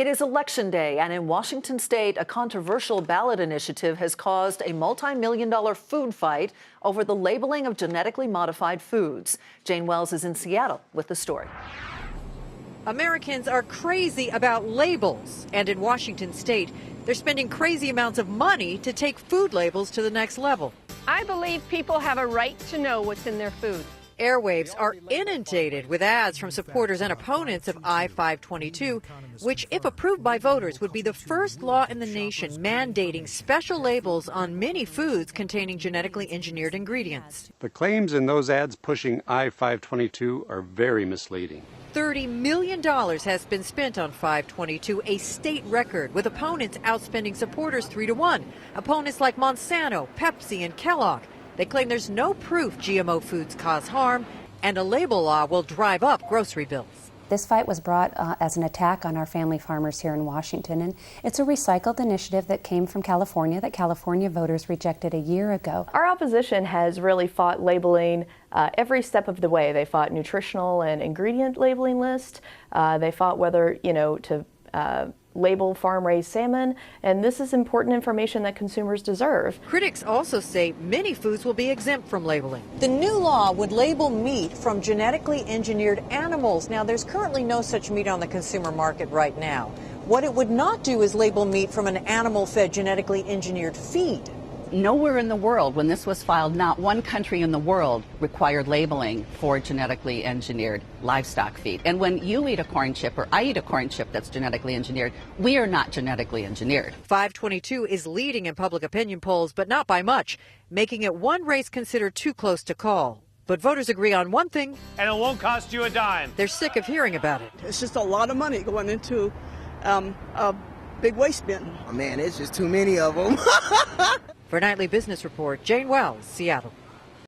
It is Election Day, and in Washington state, a controversial ballot initiative has caused a multi-million-dollar food fight over the labeling of genetically modified foods. Jane Wells is in Seattle with the story. Americans are crazy about labels, and in Washington state, they're spending crazy amounts of money to take food labels to the next level. I believe people have a right to know what's in their food. Airwaves are inundated with ads from supporters and opponents of I-522, which, if approved by voters, would be the first law in the nation mandating special labels on many foods containing genetically engineered ingredients. The claims in those ads pushing I-522 are very misleading. $30 million has been spent on 522, a state record, with opponents outspending supporters 3-1. Opponents like Monsanto, Pepsi, and Kellogg. They claim there's no proof GMO foods cause harm, and a label law will drive up grocery bills. This fight was brought as an attack on our family farmers here in Washington, and it's a recycled initiative that came from California that California voters rejected a year ago. Our opposition has really fought labeling every step of the way. They fought nutritional and ingredient labeling lists. They fought whether, to label farm-raised salmon, and this is important information that consumers deserve. Critics also say many foods will be exempt from labeling. The new law would label meat from genetically engineered animals. Now, there's currently no such meat on the consumer market right now. What it would not do is label meat from an animal-fed genetically engineered feed. Nowhere in the world, when this was filed, not one country in the world required labeling for genetically engineered livestock feed. And when you eat a corn chip or I eat a corn chip that's genetically engineered, we are not genetically engineered. 522 is leading in public opinion polls, but not by much, making it one race considered too close to call. But voters agree on one thing. And it won't cost you a dime. They're sick of hearing about it. It's just a lot of money going into a big waste bin. Oh, man, it's just too many of them. For Nightly Business Report, Jane Wells, Seattle.